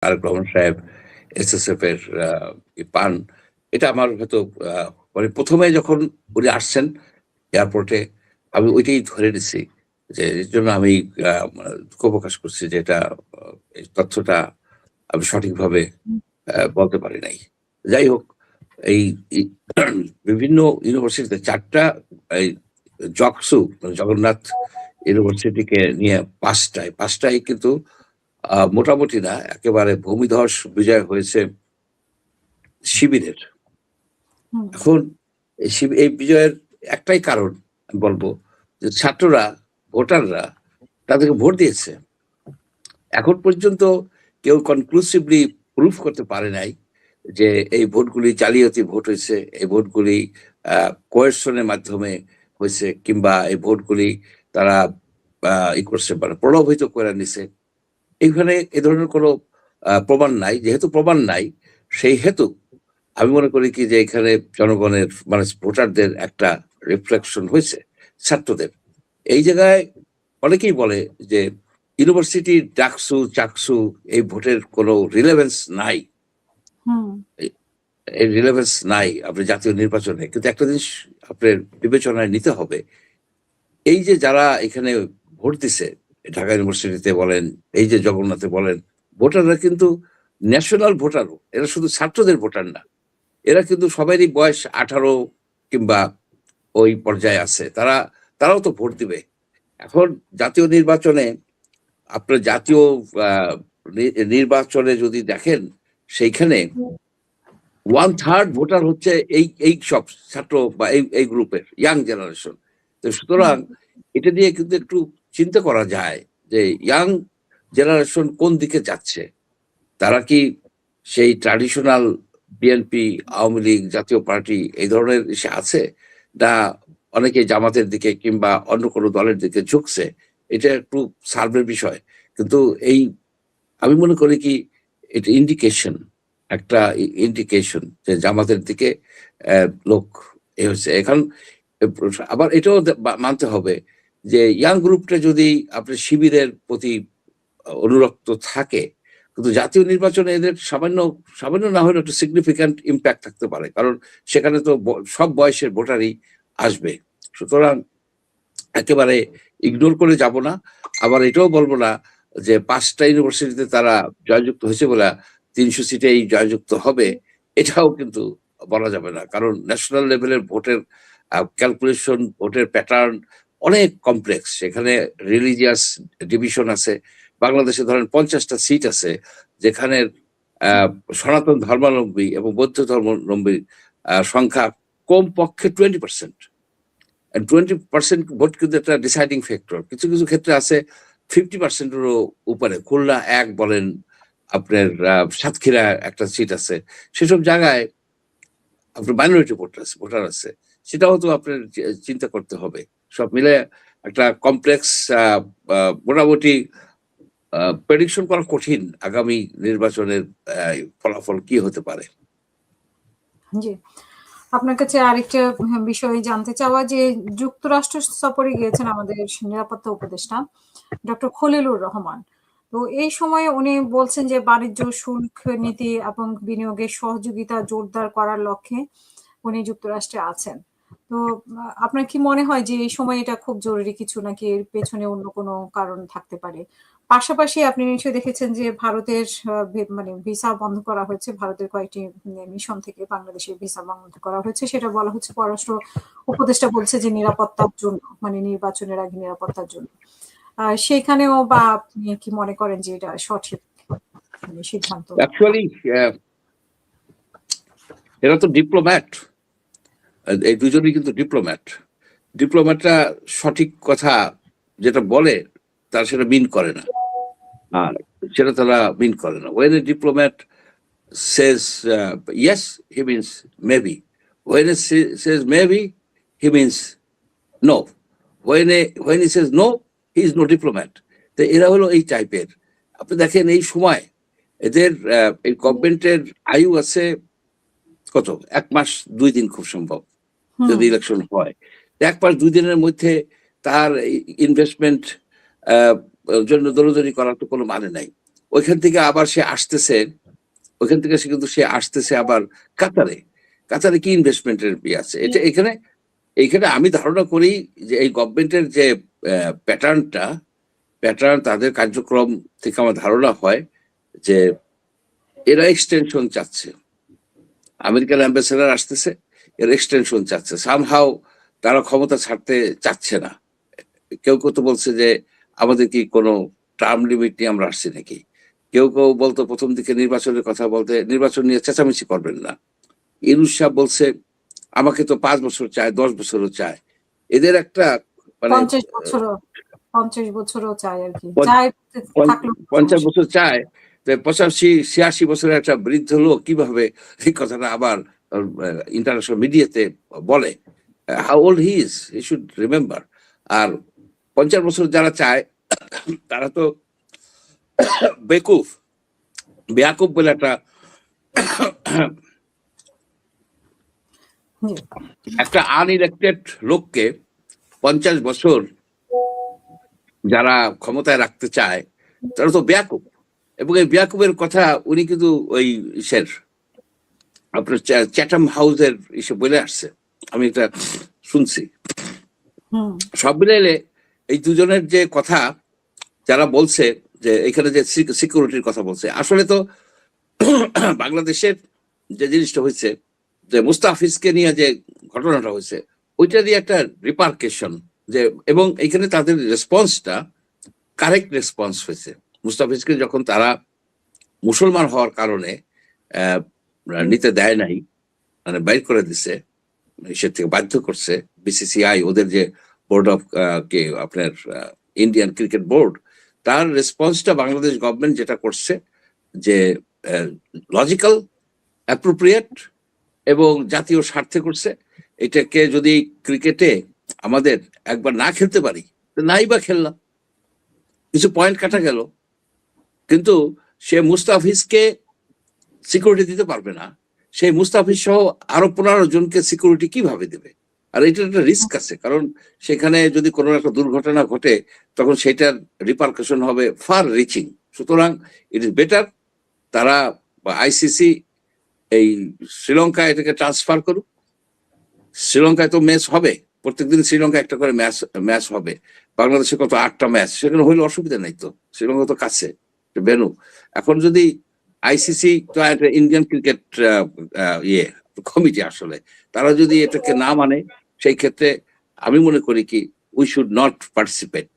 তারেক রহমান সাহেব এসএসএফ এর পান, এটা আমার হয়তো মানে প্রথমে যখন উনি আসছেন এয়ারপোর্টে, আমি ওইটাই ধরে নিছি, যে এর জন্য আমি দুঃখ প্রকাশ করছি যে এটা এই তথ্যটা আমি সঠিকভাবে বলতে পারি নাই। যাই হোক, এই এই বিভিন্ন ইউনিভার্সিটিতে ৪টা এই জকসু মানে জগন্নাথ ইউনিভার্সিটিকে নিয়ে ৫টায় কিন্তু মোটামুটি না, একেবারে ভূমিধস বিজয় হয়েছে শিবিরের। এখন এই বিজয়ের একটাই কারণ আমি বলবো, যে ছাত্ররা, ভোটাররা তাদেরকে ভোট দিয়েছে। এখন পর্যন্ত কেউ কনক্লুসিভলি প্রুফ করতে পারে নাই যে এই ভোটগুলি জালিয়াতি ভোট হয়েছে, এই ভোটগুলি কোয়েশনের মাধ্যমে হয়েছে, কিংবা এই ভোটগুলি তারা ই করছে, মানে প্রলোভিত করে নিছে। এইখানে এ ধরনের কোনো প্রমাণ নাই। যেহেতু প্রমাণ নাই, সেই হেতু আমি মনে করি কি যে এখানে জনগণের মানে ভোটারদের একটা রিফ্লেকশন হয়েছে ছাত্রদের। এই জায়গায় অনেকেই বলে যে ইউনিভার্সিটি ডাকসু চাকসু এই ভোটের কোনো রিলেভেন্স নাই, এই রিলেভেন্স নাই আপনি জাতীয় নির্বাচনে। কিন্তু একটা জিনিস আপনার বিবেচনায় নিতে হবে, এই যে যারা এখানে ভোট দিছে ঢাকা ইউনিভার্সিটিতে বলেন, এই যে জগন্নাথে বলেন, ভোটাররা কিন্তু ন্যাশনাল ভোটারও, এরা শুধু ছাত্রদের ভোটার না, এরা কিন্তু সবারই বয়স 18 কিংবা ওই পর্যায়ে আছে, তারাও তো ভোট দিবে। এখন জাতীয় নির্বাচনে, আপনার জাতীয় নির্বাচনে যদি দেখেন, সেইখানে 1/3 ভোটার হচ্ছে এই সব ছাত্র বা এই গ্রুপের ইয়াং জেনারেশন। তো সুতরাং এটা দিয়ে কিন্তু একটু চিন্তা করা যায় যে ইয়াং জেনারেশন কোন দিকে যাচ্ছে। তারা কি সেই ট্র্যাডিশনাল বিএনপি, আওয়ামী লীগ, জাতীয় পার্টি এই ধরনের ইসে আছে, না অনেকে জামাতের দিকে কিংবা অন্য কোনো দলের দিকে ঝুঁকছে? এটা একটু সার্ভের বিষয়। কিন্তু আমি মনে করি কি এটা একটা ইন্ডিকেশন যে জামাতের দিকে লোক এ হচ্ছে এখন। আবার এটাও মানতে হবে যে ইয়াং গ্রুপটা যদি আপনার শিবিরের প্রতি অনুরক্ত থাকে, কিন্তু জাতীয় নির্বাচনে এদের সামান্য সামান্য না হলে একটু সিগনিফিক্যান্ট ইম্প্যাক্ট থাকতে পারে, কারণ সেখানে তো সব বয়সের ভোটারই আসবে। সুতরাং একেবারে ইগনোর করে যাব না, আবার এটাও বলবো না যে 5টা ইউনিভার্সিটিতে তারা জয়যুক্ত হয়েছে বলে 300 সিটেই জয়যুক্ত হবে, এটাও কিন্তু বলা যাবে না। কারণ ন্যাশনাল লেভেলের ভোটের ক্যালকুলেশন, ভোটের প্যাটার্ন অনেক কমপ্লেক্স। সেখানে রিলিজিয়াস ডিভিশন আছে। বাংলাদেশে ধরেন 50টা সিট আছে, যেখানে সনাতন ধর্মাবলম্বী এবং বৌদ্ধ ধর্মাবলম্বী সংখ্যা কমপক্ষে 20%। 20% ভোট কিন্তু একটা ডিসাইডিং ফ্যাক্টর। কিছু কিছু ক্ষেত্রে আছে 50%-এরও উপরে। খুলনা 1 বলেন, আপনার সাতক্ষীরা একটা সিট আছে। সেসব জায়গায় আপনার মাইনরিটি ভোটার আছে। সেটাও তো আপনার চিন্তা করতে হবে। সব মিলে একটা কমপ্লেক্স মোটামুটি প্রেডিকশন করা কঠিন আগামী নির্বাচনের ফলাফল কি হতে পারে। জি, আপনার কাছে আরেকটা বিষয় জানতে চাওয়া যে যুক্তরাষ্ট্র সফরে গিয়েছেন আমাদের নিরাপত্তা উপদেষ্টা ডক্টর খলিলুর রহমান। তো এই সময়ে উনি বলছেন যে বাণিজ্য শুল্ক নীতি এবং বিনিয়োগের সহযোগিতা জোরদার করার লক্ষ্যে উনি যুক্তরাষ্ট্রে আছেন। তো আপনার কি মনে হয় যে এই সময় এটা খুব জরুরি কিছু, নাকি এর পেছনে অন্য কোনো কারণ থাকতে পারে? পাশাপাশি আপনি নিশ্চয়ই দেখেছেন যে ভারতের মানে ভিসা বন্ধ করা হয়েছে, ভারতের কয়েকটি মিশন থেকে বাংলাদেশের ভিসা বন্ধ করা হয়েছে। সেটা বলা হচ্ছে পররাষ্ট্র উপদেষ্টা বলছে যে নিরাপত্তার জন্য, মানে নির্বাচনের আগে নিরাপত্তার জন্য। সেখানেও বা আপনি কি মনে করেন যে এটা সঠিক সিদ্ধান্ত? অ্যাকচুয়ালি এরা তো ডিপ্লোম্যাট, এই দুজনই কিন্তু ডিপ্লোম্যাটরা সঠিক কথা যেটা বলে তারা সেটা মিন করে না, আর সেটা তারা মিন করে না। When a diplomat says yes, he means maybe. When he says maybe, he means no. When he says no, he is no diplomat. তো এরা হলো এই টাইপের। আপনি দেখেন এই সময় এদের এই গভর্নমেন্টের আয়ু আছে কত, 1 মাস 2 দিন খুব সম্ভব, যদি ইলেকশন হয়। 1 মাস 2 দিনের মধ্যে তার ইনভেস্টমেন্ট জন্য দৌড়দৌড়ি করার তো কোনো মানে নাই। ওইখান থেকে আবার সে আসতেছে, ওইখান থেকে সে আসতেছে আবার কাতারে। কাতারে কি ইনভেস্টমেন্টের আছে এটা এইখানে আমি ধারণা করি যে এই গভর্নমেন্টের যে প্যাটার্ন তাদের কার্যক্রম থেকে আমার ধারণা হয় যে এরা এক্সটেনশন চাচ্ছে। আমেরিকান অ্যাম্বাসেডার আসতেছে, এর এক্সটেনশন চাচ্ছে। সামহাও তারা ক্ষমতা ছাড়তে চাচ্ছে না। কেউ তো বলছে যে আমাদের কি কোনো টার্ম লিমিট নিয়ে আমরা আসছি নাকি। কেউ বলতো প্রথম দিকে নির্বাচনের কথা বলতে, নির্বাচন নিয়ে চেঁচামেচি করবেন না। ইউনূস সাহেব বলছে আমাকে তো 5 বছর চায়, 10 বছরও চায়। এদের একটা মানে 50 বছরও চায় আর কি, 50 বছর চায়। 85-86 বছরের একটা বৃদ্ধ লোক কিভাবে এই কথাটা আবার ইন্টারন্যাশনাল মিডিয়াতে বলে? How old he is, he should remember. আর 50 বছর যারা চায় তারা তো বেয়াকুব বলে একটা আনইলেক্টেড লোককে 50 বছর যারা ক্ষমতায় রাখতে চায় তারা তো বেয়াকুব। এবং এই বেয়াকুবের কথা উনি কিন্তু ওই আপনার চ্যাটাম হাউসের এসে বলে আসছে, আমি এটা শুনছি। সব মিলাইলে এই দুজনের যে কথা যারা বলছে যে এখানে যে সিকিউরিটির কথা বলছে, আসলে তো বাংলাদেশের যে জিনিসটা হয়েছে যে মুস্তাফিজকে নিয়ে যে ঘটনাটা হয়েছে ওইটা দিয়ে একটা রিপার্কেশন যে, এবং এখানে তাদের রেসপন্সটা কারেক্ট রেসপন্স হয়েছে। মুস্তাফিজকে যখন তারা মুসলমান হওয়ার কারণে নিতে দেয় নাই, মানে বাইর করে দিছে, সে থেকে বাধ্য করছে বিসিসিআই, ওদের যে বোর্ড অফ আপনার ইন্ডিয়ান ক্রিকেট বোর্ড, তার রেসপন্সটা বাংলাদেশ গভর্নমেন্ট যেটা করছে যে লজিক্যাল, অ্যাপ্রোপ্রিয়েট এবং জাতীয় স্বার্থে করছে। এটাকে যদি ক্রিকেটে আমাদের একবার না খেলতে পারি, নাই বা খেললাম, কিছু পয়েন্ট কাটা গেল, কিন্তু সে মুস্তাফিজকে সিকিউরিটি দিতে পারবে না। সেই মুস্তাফিজ সহ আরো 15 জনকে সিকিউরিটি কিভাবে দেবে? আর এটার একটা রিস্ক আছে, কারণ সেখানে যদি কোনো একটা দুর্ঘটনা ঘটে তখন সেটার রিপারকাশন হবে ফার রিচিং। সুতরাং ইট ইজ বেটার তারা বা আইসিসি এই শ্রীলঙ্কায় এটাকে ট্রান্সফার করুক। শ্রীলঙ্কায় তো ম্যাচ হবে, প্রত্যেকদিন শ্রীলঙ্কা একটা করে ম্যাচ হবে। বাংলাদেশে কত 8টা ম্যাচ, সেখানে হইলে অসুবিধা নাই তো, শ্রীলঙ্কা তো কাছে বেনু। এখন যদি আইসিসি তো একটা ইন্ডিয়ান ক্রিকেট কমিটি, আসলে তারা যদি এটাকে না মানে সেই ক্ষেত্রে আমি মনে করি কি উই শুড নট পার্টিসিপেট।